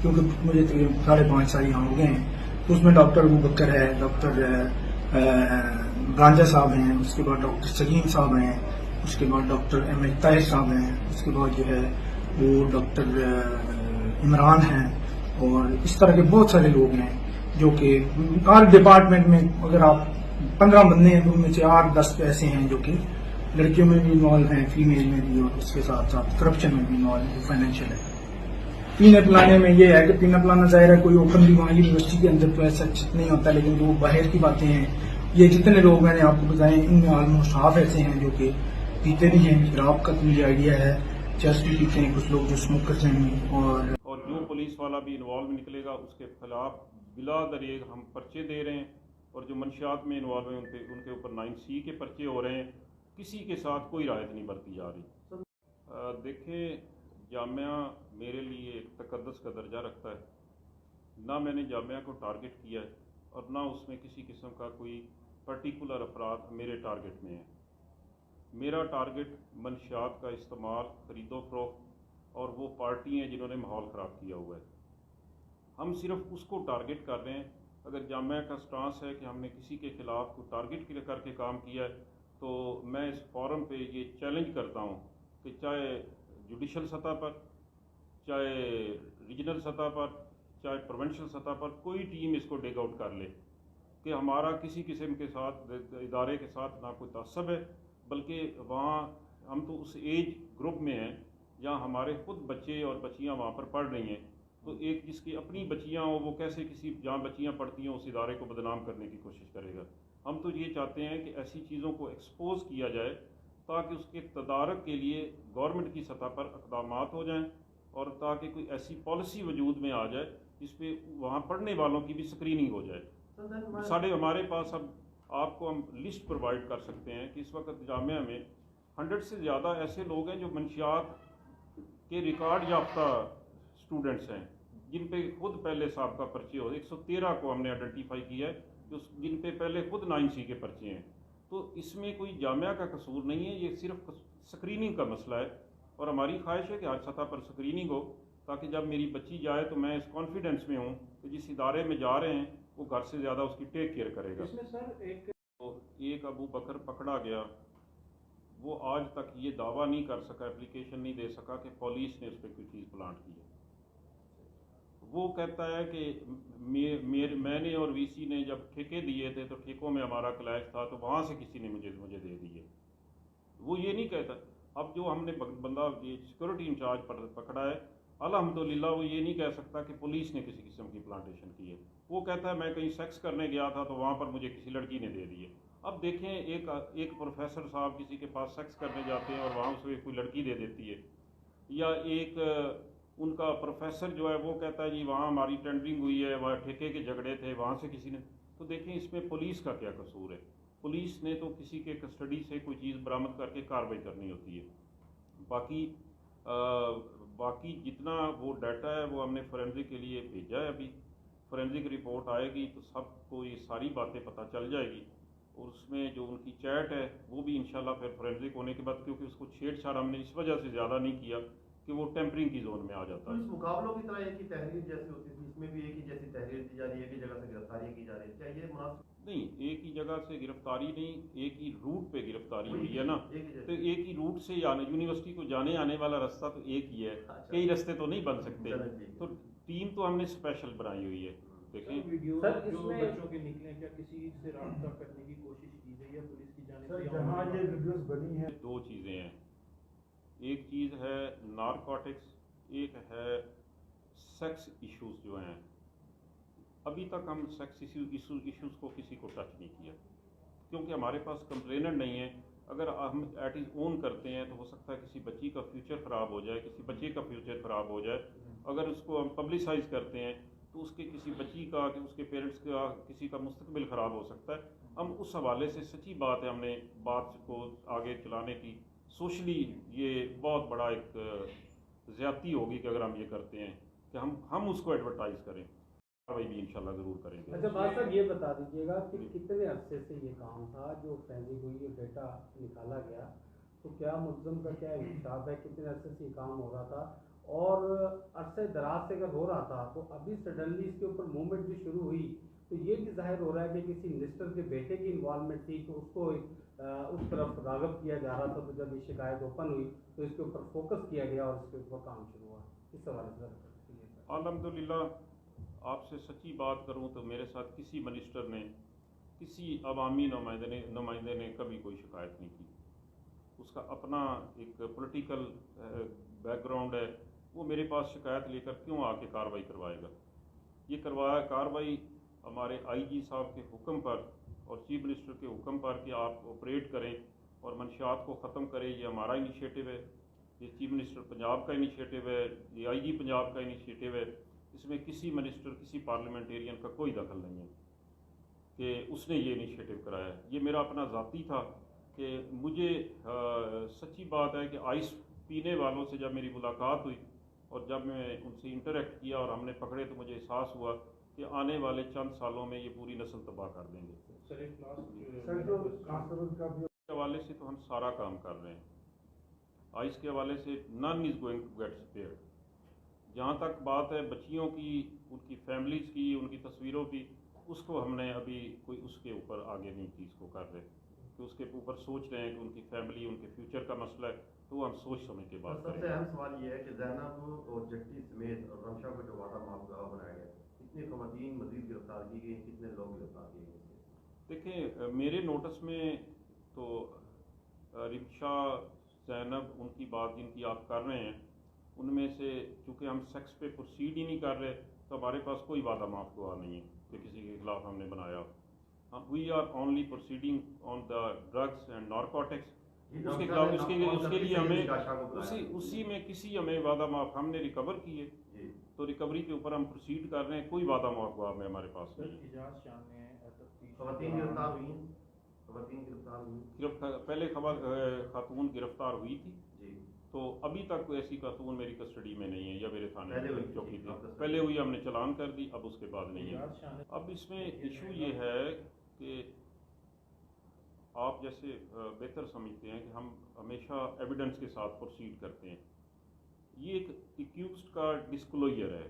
क्योंकि मुझे तकरीबन 5.5 साल यहाँ हो गए हैं। तो उसमें डॉक्टर अबू बकर है, डॉक्टर गांजा साहब हैं, उसके बाद डॉक्टर सलीम साहब हैं, उसके बाद डॉक्टर एम ताहिर साहब हैं, उसके बाद जो है वो डॉक्टर इमरान हैं, और इस तरह के बहुत सारे लोग हैं जो कि हर डिपार्टमेंट में अगर आप 15 बंदे हैं तो उनमें से 8-10 ऐसे हैं जो कि लड़कियों में भी इन्वॉल्व हैं, फीमेल में भी, और उसके साथ साथ करप्शन में भी इन्वॉल्व है, फाइनेंशियल है। पीने पिलाने में ये है कि पीना पिलाना जाहिर है कोई ओपनली वहाँ यूनिवर्सिटी के अंदर तो ऐसा नहीं होता, लेकिन जो बाहर की बातें हैं, ये जितने लोग मैंने आपको बताए इनमें ऑलमोस्ट हाफ ऐसे हैं जो कि पीते भी हैं। शराब का तो मुझे आइडिया है, चर्च भी पीते हैं कुछ लोग जो स्मोकर्स हैं। और जो पुलिस वाला भी इन्वॉल्व निकलेगा उसके खिलाफ बिला दरेग हम पर्चे दे रहे हैं, और जो मंशियात में इन्वॉल्व हैं उनके ऊपर 9C के पर्चे हो रहे हैं। किसी के साथ कोई रायत नहीं बरती जा रही। देखें, जामिया मेरे लिए एक तकद्दस का दर्जा रखता है। ना मैंने जामिया को टारगेट किया है और ना उसमें किसी किस्म का कोई पर्टिकुलर अफराद मेरे टारगेट में है। मेरा टारगेट मंशियात का इस्तेमाल, खरीदो फरोख्त और वो पार्टी हैं जिन्होंने माहौल ख़राब किया हुआ है। हम सिर्फ उसको टारगेट कर रहे हैं। अगर जामिया का स्टांस है कि हमने किसी के खिलाफ को टारगेट करके काम किया है, तो मैं इस फोरम पे ये चैलेंज करता हूँ कि चाहे जुडिशल सतह पर, चाहे रीजनल सतह पर, चाहे प्रोविंशियल सतह पर कोई टीम इसको डिग आउट कर ले कि हमारा किसी किस्म के साथ, इदारे के साथ ना कोई तअस्सुब है, बल्कि वहाँ हम तो उस एज ग्रुप में हैं जहाँ हमारे खुद बच्चे और बच्चियाँ वहाँ पर पढ़ रही हैं। तो एक जिसकी अपनी बच्चियाँ हो वो कैसे किसी जहाँ बच्चियाँ पढ़ती हैं उस इदारे को बदनाम करने की कोशिश करेगा। हम तो ये चाहते हैं कि ऐसी चीज़ों को एक्सपोज किया जाए ताकि उसके तदारक के लिए गवर्नमेंट की सतह पर इक़दामात हो जाएँ, और ताकि कोई ऐसी पॉलिसी वजूद में आ जाए जिस पे वहाँ पढ़ने वालों की भी स्क्रीनिंग हो जाए। हमारे पास अब आपको हम लिस्ट प्रोवाइड कर सकते हैं कि इस वक्त जामिया में 100 से ज़्यादा ऐसे लोग हैं जो मंशियात के रिकॉर्ड याफ्ता स्टूडेंट्स हैं, जिन पे खुद पहले सबका पर्चे हो। 113 को हमने आइडेंटिफाई किया है जिन पे पहले खुद 9C के पर्चे हैं। तो इसमें कोई जामिया का कसूर नहीं है, ये सिर्फ स्क्रीनिंग का मसला है, और हमारी ख्वाहिश है कि हर सतह पर स्क्रीनिंग हो ताकि जब मेरी बच्ची जाए तो मैं इस कॉन्फिडेंस में हूँ कि जिस इदारे में जा रहे हैं वो घर से ज़्यादा उसकी टेक केयर करेगा। इसमें सर एक अबू बकर पकड़ा गया, वो आज तक ये दावा नहीं कर सका, एप्लीकेशन नहीं दे सका कि पुलिस ने उस पर कोई चीज़ प्लांट की है। वो कहता है कि मैंने और VC ने जब ठेके दिए थे तो ठेकों में हमारा क्लैश था, तो वहाँ से किसी ने मुझे दे दिए। वो ये नहीं कहता। अब जो हमने बंदा ये सिक्योरिटी इंचार्ज पकड़ा है, अल्हम्दुलिल्लाह वो ये नहीं कह सकता कि पुलिस ने किसी किस्म की प्लांटेशन की है। वो कहता है मैं कहीं सेक्स करने गया था तो वहाँ पर मुझे किसी लड़की ने दे दिए। अब देखें, एक प्रोफेसर साहब किसी के पास सेक्स करने जाते हैं और वहाँ उसे कोई लड़की दे देती है, या एक उनका प्रोफेसर जो है वो कहता है जी वहाँ हमारी टेंडरिंग हुई है, वहाँ ठेके के झगड़े थे, वहाँ से किसी ने। तो देखें इसमें पुलिस का क्या कसूर है? पुलिस ने तो किसी के कस्टडी से कोई चीज़ बरामद करके कार्रवाई करनी होती है। बाकी जितना वो डाटा है वो हमने फोरेंसिक के लिए भेजा है। अभी फोरेंसिक रिपोर्ट आएगी तो सबको ये सारी बातें पता चल जाएगी, और उसमें जो उनकी चैट है वो भी इंशाल्लाह फिर फोरेंसिक होने के बाद, क्योंकि उसको छेड़छाड़ हमने इस वजह से ज़्यादा नहीं किया कि वो टेम्परिंग की जोन में आ जाता है। इस मुकाबलों की तरह एक ही तहरीर जैसी होती थी, इसमें भी एक ही जैसी तहरीर दी जा रही है, एक ही जगह से गिरफ्तारी की जा रही है, क्या ये मुनासिब नहीं? एक ही जगह से गिरफ्तारी नहीं, एक ही रूट पे गिरफ्तारी हुई है ना। तो एक ही रूट से यूनिवर्सिटी को जाने आने वाला रास्ता तो एक ही है, कई रास्ते तो नहीं बन सकते। तो टीम तो हमने स्पेशल बनाई हुई है। देखें सर, जो बच्चों के निकले, क्या किसी से राब्ता करने की कोशिश की गई है पुलिस की जानिब से? जहाँ ये वीडियोस बनी है, दो चीज़ें हैं, एक चीज़ है नारकोटिक्स, एक है सेक्स इश्यूज जो हैं। अभी तक हम सेक्स इश्यूज़ को किसी को टच नहीं किया, क्योंकि हमारे पास कंप्लेनेंट नहीं है। अगर हम एट इज़ ओन करते हैं तो हो सकता है किसी बच्ची का फ्यूचर ख़राब हो जाए, किसी बच्चे का फ्यूचर ख़राब हो जाए। अगर उसको हम पब्लिसाइज करते हैं तो उसके किसी बच्ची का, कि उसके पेरेंट्स का, किसी का मुस्तकबिल ख़राब हो सकता है। हम उस हवाले से सच्ची बात है, हमने बात को आगे चलाने की सोशली ये बहुत बड़ा एक ज़्यादती होगी कि अगर हम ये करते हैं कि हम उसको एडवर्टाइज़ करें। कार्रवाई भी इंशाल्लाह ज़रूर करेंगे। अच्छा बात साहब, ये बता दीजिएगा कि कितने अरसे से ये काम था जो फैली हुई ये डेटा निकाला गया, तो क्या मुल्ज़म का क्या इंसाफ है, कितने अरसे से ये काम हो रहा था, और अरसे दराज से अगर हो रहा था तो अभी सडनली इसके ऊपर मूवमेंट भी शुरू हुई, तो ये भी जाहिर हो रहा है कि किसी मिनिस्टर के बेटे की इन्वॉल्वमेंट थी, तो उसको उस तरफ राग़िब किया जा रहा था। तो जब ये शिकायत ओपन हुई तो इसके ऊपर फोकस किया गया और इसके ऊपर काम शुरू हुआ। इस हवाले से अल्हम्दुलिल्लाह आपसे सच्ची बात करूं तो मेरे साथ किसी मिनिस्टर ने, किसी अवामी नुमाइंदे ने कभी कोई शिकायत नहीं की। उसका अपना एक पॉलिटिकल बैकग्राउंड है, वो मेरे पास शिकायत लेकर क्यों आके कार्रवाई करवाएगा। ये कार्रवाई हमारे आईजी साहब के हुक्म पर और चीफ मिनिस्टर के हुक्म पर कि आप ऑपरेट करें और मंशियात को ख़त्म करें, ये हमारा इनिशिएटिव है। ये चीफ मिनिस्टर पंजाब का इनिशिएटिव है, ये आईजी पंजाब का इनिशिएटिव है। इसमें किसी मिनिस्टर, किसी पार्लियामेंटेरियन का कोई दखल नहीं है कि उसने ये इनिशिएटिव कराया है। ये मेरा अपना ज़ाती था कि मुझे सच्ची बात है कि आइस पीने वालों से जब मेरी मुलाकात हुई और जब मैं उनसे इंटरेक्ट किया और हमने पकड़े, तो मुझे एहसास हुआ कि आने वाले चंद सालों में ये पूरी नस्ल तबाह कर देंगे। सर एक के हवाले से तो हम सारा काम कर रहे हैं। आइस के हवाले से none is going to get spared. जहाँ तक बात है बच्चियों की, उनकी फैमिलीज़ की, उनकी तस्वीरों की, उसको हमने अभी कोई उसके ऊपर आगे नहीं चीज़ को कर रहे कि उसके ऊपर सोच रहे हैं कि उनकी फैमिली, उनके फ्यूचर का मसला है, तो वो हम सोच समझ के बात करें। सबसे अहम सवाल ये है कि ज़ैनब और जट्टी समेत और रमशा को जो वादा माफगाह बनाया गया, कितनी ख़वातीन मज़ीद गिरफ्तार की गई, कितने लोग गिरफ्तार किए गए? देखें, मेरे नोटिस में तो रिक्शा, ज़ैनब, उनकी बात जिनकी आप कर रहे हैं, उनमें से चूँकि हम सेक्स पे प्रोसीड ही नहीं कर रहे, तो हमारे पास कोई वादा माफगाह नहीं है कि किसी के खिलाफ हमने बनाया। हम we are only proceeding on the drugs and narcotics. उसके खिलाफ उसके लिए हमें उसी में किसी हमें वादा माफ हमने रिकवर किए, तो रिकवरी के ऊपर हम प्रोसीड कर रहे हैं। कोई वादा माफगाह में हमारे पास नहीं है। पहले खातून गिरफ्तार हुई थी, तो अभी तक कोई ऐसी खातून मेरी कस्टडी में नहीं है या मेरे थाने में चौकी थी। पहले हुई, हमने चालान कर दी, अब उसके बाद नहीं है। अब इसमें इशू ये है कि आप जैसे बेहतर समझते हैं कि हम हमेशा एविडेंस के साथ प्रोसीड करते हैं। ये एक एक्यूज्ड का डिस्क्लोजर है,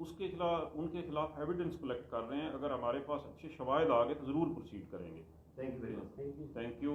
उसके खिलाफ, उनके खिलाफ एविडेंस कलेक्ट कर रहे हैं। अगर हमारे पास अच्छे शवाहिद आ गए तो ज़रूर प्रोसीड करेंगे। Thank you very much. Thank you.